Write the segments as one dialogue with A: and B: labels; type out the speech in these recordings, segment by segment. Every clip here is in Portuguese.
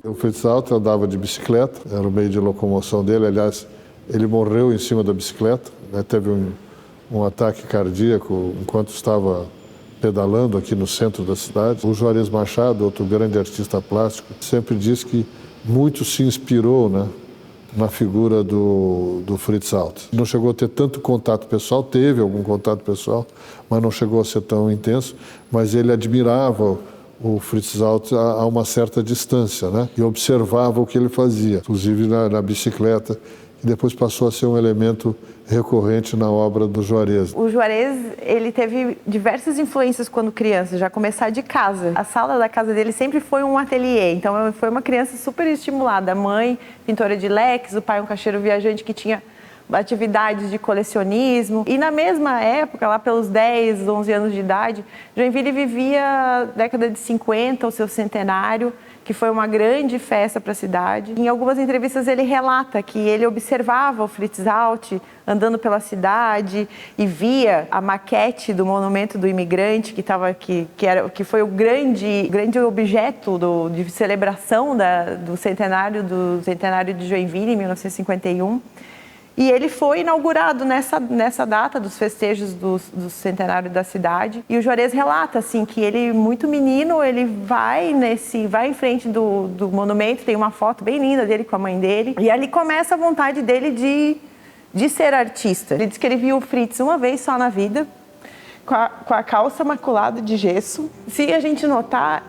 A: O Fritz Alt andava de bicicleta, era o meio de locomoção dele. Aliás, ele morreu em cima da bicicleta, né? Teve um ataque cardíaco enquanto estava pedalando aqui no centro da cidade. O Juarez Machado, outro grande artista plástico, sempre diz que muito se inspirou, né, na figura do Fritz Alt. Não chegou a ter tanto contato pessoal, teve algum contato pessoal, mas não chegou a ser tão intenso. Mas ele admirava o Fritz Alt a uma certa distância, né? E observava o que ele fazia, inclusive na bicicleta, que depois passou a ser um elemento recorrente na obra do Juarez.
B: O Juarez, ele teve diversas influências quando criança, já começar de casa. A sala da casa dele sempre foi um ateliê, então foi uma criança super estimulada. A mãe, pintora de leques, o pai um caixeiro viajante que tinha atividades de colecionismo. E na mesma época, lá pelos 10, 11 anos de idade, Joinville vivia a década de 50, o seu centenário, que foi uma grande festa para a cidade. Em algumas entrevistas ele relata que ele observava o Fritz Alt andando pela cidade e via a maquete do monumento do imigrante, que foi o grande objeto de celebração do centenário de Joinville, em 1951. E ele foi inaugurado nessa data dos festejos do centenário da cidade. E o Juarez relata assim, que ele, muito menino, ele vai em frente do monumento, tem uma foto bem linda dele com a mãe dele. E ali começa a vontade dele de ser artista. Ele diz que ele viu o Fritz uma vez só na vida, com a calça maculada de gesso. Se a gente notar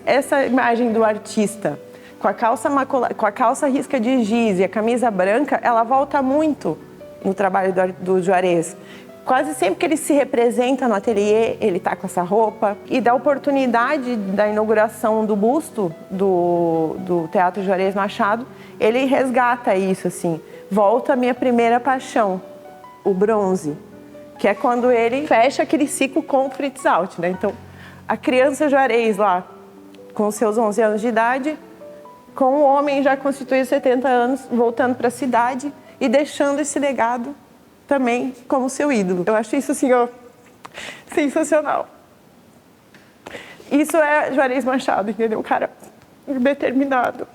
B: essa imagem do artista, com a calça risca de giz e a camisa branca, ela volta muito no trabalho do Juarez. Quase sempre que ele se representa no ateliê, ele está com essa roupa. E da oportunidade da inauguração do busto do Teatro Juarez Machado, ele resgata isso, assim. Volta a minha primeira paixão, o bronze, que é quando ele fecha aquele ciclo com o Fritz Alt, né? Então, a criança Juarez lá, com seus 11 anos de idade, com o homem já constituído 70 anos, voltando para a cidade e deixando esse legado também como seu ídolo. Eu acho isso, assim, ó, sensacional. Isso é Juarez Machado, entendeu? Um cara determinado,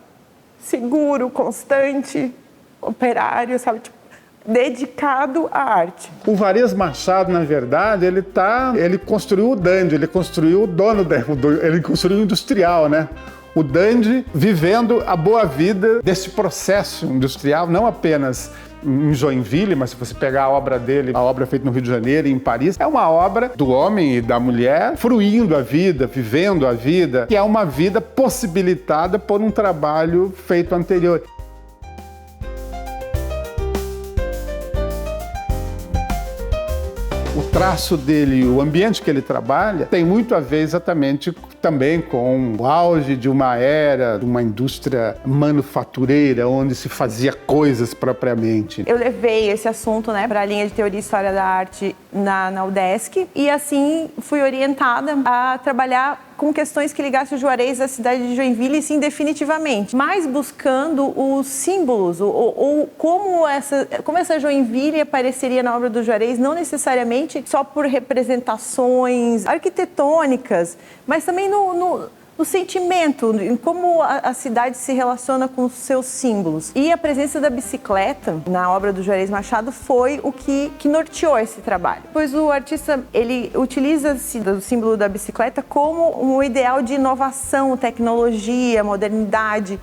B: seguro, constante, operário, sabe? Tipo, dedicado à arte.
C: O Juarez Machado, na verdade, ele construiu o dandy, ele construiu o dono, ele construiu o industrial, né? O dandy vivendo a boa vida desse processo industrial, não apenas em Joinville, mas se você pegar a obra dele, a obra feita no Rio de Janeiro e em Paris, é uma obra do homem e da mulher fruindo a vida, vivendo a vida, que é uma vida possibilitada por um trabalho feito anterior. O traço dele, o ambiente que ele trabalha, tem muito a ver exatamente também com o auge de uma era, de uma indústria manufatureira, onde se fazia coisas propriamente.
B: Eu levei esse assunto, né, para a linha de Teoria e História da Arte na UDESC e assim fui orientada a trabalhar com questões que ligassem o Juarez à cidade de Joinville, sim, definitivamente. Mas buscando os símbolos, ou como essa Joinville apareceria na obra do Juarez, não necessariamente só por representações arquitetônicas, mas também no sentimento, em como a cidade se relaciona com os seus símbolos. E a presença da bicicleta na obra do Juarez Machado foi o que norteou esse trabalho. Pois o artista, ele utiliza-se do símbolo da bicicleta como um ideal de inovação, tecnologia, modernidade,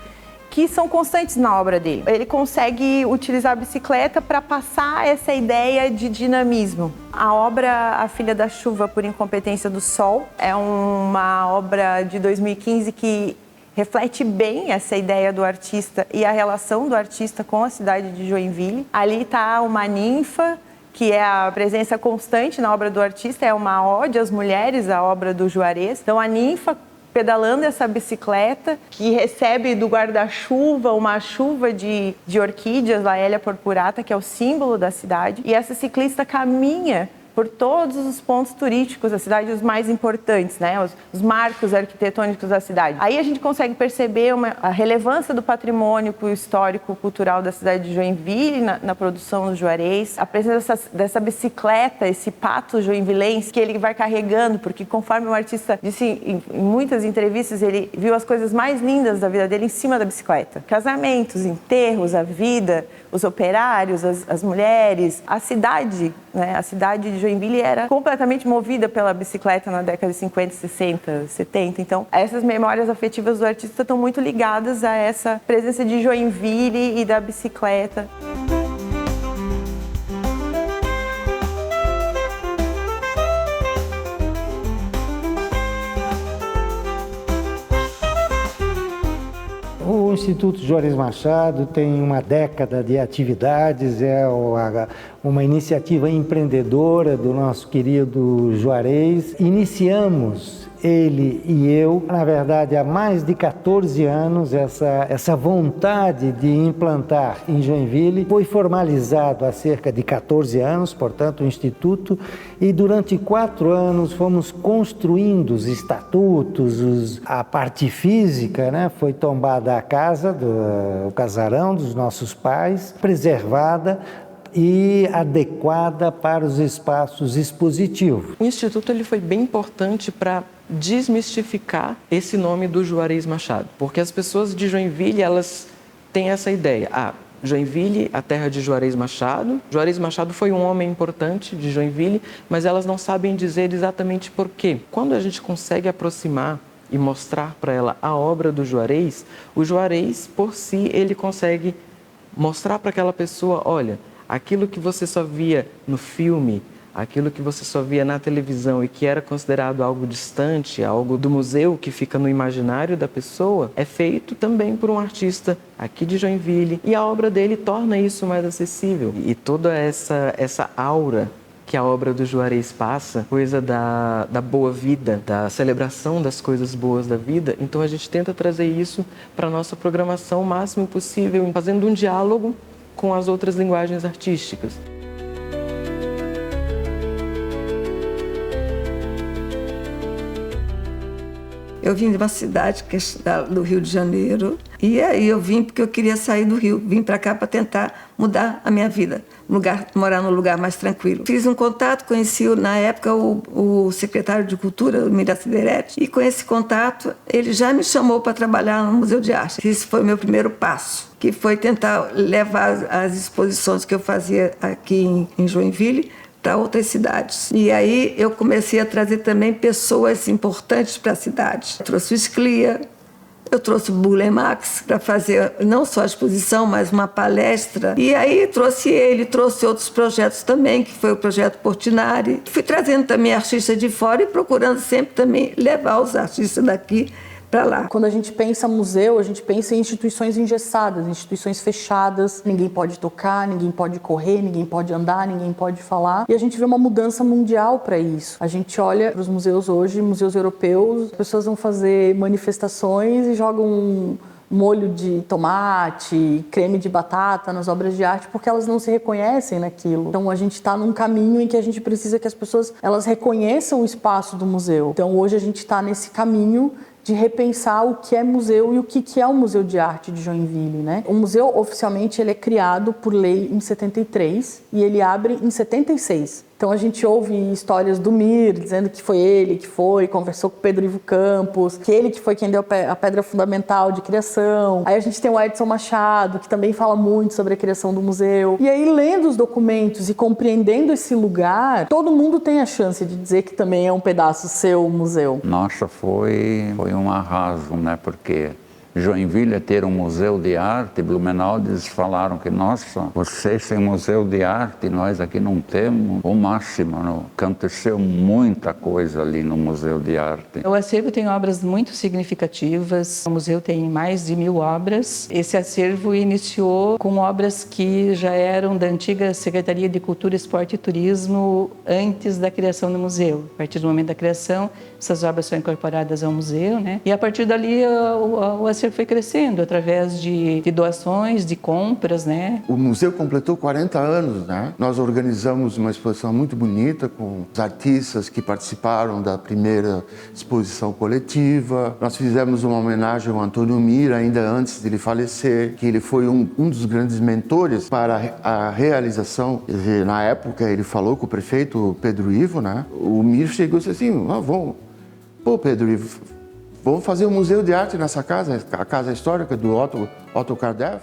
B: que são constantes na obra dele. Ele consegue utilizar a bicicleta para passar essa ideia de dinamismo. A obra A Filha da Chuva por Incompetência do Sol é uma obra de 2015 que reflete bem essa ideia do artista e a relação do artista com a cidade de Joinville. Ali está uma ninfa, que é a presença constante na obra do artista, é uma ode às mulheres, a obra do Juarez. Então a ninfa pedalando essa bicicleta, que recebe do guarda-chuva uma chuva de orquídeas, Laélia purpurata, que é o símbolo da cidade. E essa ciclista caminha por todos os pontos turísticos da cidade, os mais importantes, né? Os marcos arquitetônicos da cidade. Aí a gente consegue perceber a relevância do patrimônio histórico, cultural da cidade de Joinville na produção do Juarez, a presença dessa bicicleta, esse pato joinvilense que ele vai carregando, porque conforme o artista disse em muitas entrevistas, ele viu as coisas mais lindas da vida dele em cima da bicicleta. Casamentos, enterros, a vida, os operários, as mulheres, a cidade, né? A cidade de Joinville era completamente movida pela bicicleta na década de 50, 60, 70. Então, essas memórias afetivas do artista estão muito ligadas a essa presença de Joinville e da bicicleta.
D: O Instituto Juarez Machado tem uma década de atividades, é uma iniciativa empreendedora do nosso querido Juarez. Iniciamos, ele e eu, na verdade, há mais de 14 anos, essa vontade de implantar em Joinville. Foi formalizado há cerca de 14 anos, portanto, o Instituto, e durante 4 anos fomos construindo os estatutos, a parte física, né? Foi tombada a casa, o casarão dos nossos pais, preservada e adequada para os espaços expositivos.
E: O Instituto ele foi bem importante para desmistificar esse nome do Juarez Machado, porque as pessoas de Joinville, elas têm essa ideia, Joinville, a terra de Juarez Machado. Juarez Machado foi um homem importante de Joinville, mas elas não sabem dizer exatamente por quê. Quando a gente consegue aproximar e mostrar para ela a obra do Juarez, o Juarez, por si, ele consegue mostrar para aquela pessoa, olha, aquilo que você só via no filme, aquilo que você só via na televisão e que era considerado algo distante, algo do museu que fica no imaginário da pessoa, é feito também por um artista aqui de Joinville, e a obra dele torna isso mais acessível. E toda essa aura que a obra do Juarez passa, coisa da boa vida, da celebração das coisas boas da vida, então a gente tenta trazer isso para a nossa programação o máximo possível, fazendo um diálogo com as outras linguagens artísticas.
F: Eu vim de uma cidade que é do Rio de Janeiro, e aí eu vim porque eu queria sair do Rio, vim para cá para tentar mudar a minha vida, morar num lugar mais tranquilo. Fiz um contato, conheci na época o secretário de Cultura, o Mira Sideretti, e com esse contato ele já me chamou para trabalhar no Museu de Arte. Esse foi o meu primeiro passo, que foi tentar levar as exposições que eu fazia aqui em Joinville para outras cidades. E aí eu comecei a trazer também pessoas importantes para a cidade. Eu trouxe o Sclia, eu trouxe o Burle Marx para fazer não só a exposição, mas uma palestra. E aí trouxe outros projetos também, que foi o projeto Portinari. Fui trazendo também artistas de fora e procurando sempre também levar os artistas daqui para lá.
G: Quando a gente pensa museu, a gente pensa em instituições engessadas, instituições fechadas, ninguém pode tocar, ninguém pode correr, ninguém pode andar, ninguém pode falar. E a gente vê uma mudança mundial para isso. A gente olha para os museus hoje, museus europeus, as pessoas vão fazer manifestações e jogam molho de tomate, creme de batata nas obras de arte, porque elas não se reconhecem naquilo. Então a gente está num caminho em que a gente precisa que as pessoas elas reconheçam o espaço do museu. Então hoje a gente está nesse caminho de repensar o que é museu e o que é o Museu de Arte de Joinville, né? O museu, oficialmente, ele é criado por lei em 73 e ele abre em 76. Então a gente ouve histórias do Mir, dizendo que foi ele que foi, conversou com o Pedro Ivo Campos, que ele que foi quem deu a pedra fundamental de criação. Aí a gente tem o Edson Machado, que também fala muito sobre a criação do museu. E aí, lendo os documentos e compreendendo esse lugar, todo mundo tem a chance de dizer que também é um pedaço seu museu.
H: Nossa, foi um arraso, né? Porque Joinville ter um museu de arte, Blumenau, eles falaram que, nossa, vocês têm um museu de arte, nós aqui não temos. O máximo, não? Aconteceu muita coisa ali no Museu de Arte.
I: O acervo tem obras muito significativas, o museu tem mais de 1000 obras. Esse acervo iniciou com obras que já eram da antiga Secretaria de Cultura, Esporte e Turismo antes da criação do museu. A partir do momento da criação, essas obras são incorporadas ao museu, né? E a partir dali o acervo foi crescendo através de doações, de compras, né?
J: O museu completou 40 anos, né? Nós organizamos uma exposição muito bonita com os artistas que participaram da primeira exposição coletiva. Nós fizemos uma homenagem ao Antônio Mir, ainda antes de ele falecer, que ele foi um dos grandes mentores para a realização. Quer dizer, na época ele falou com o prefeito Pedro Ivo, né? O Mir chegou e disse assim, pô, Pedro Ivo, vamos fazer um museu de arte nessa casa, a casa histórica do Otto Kardec.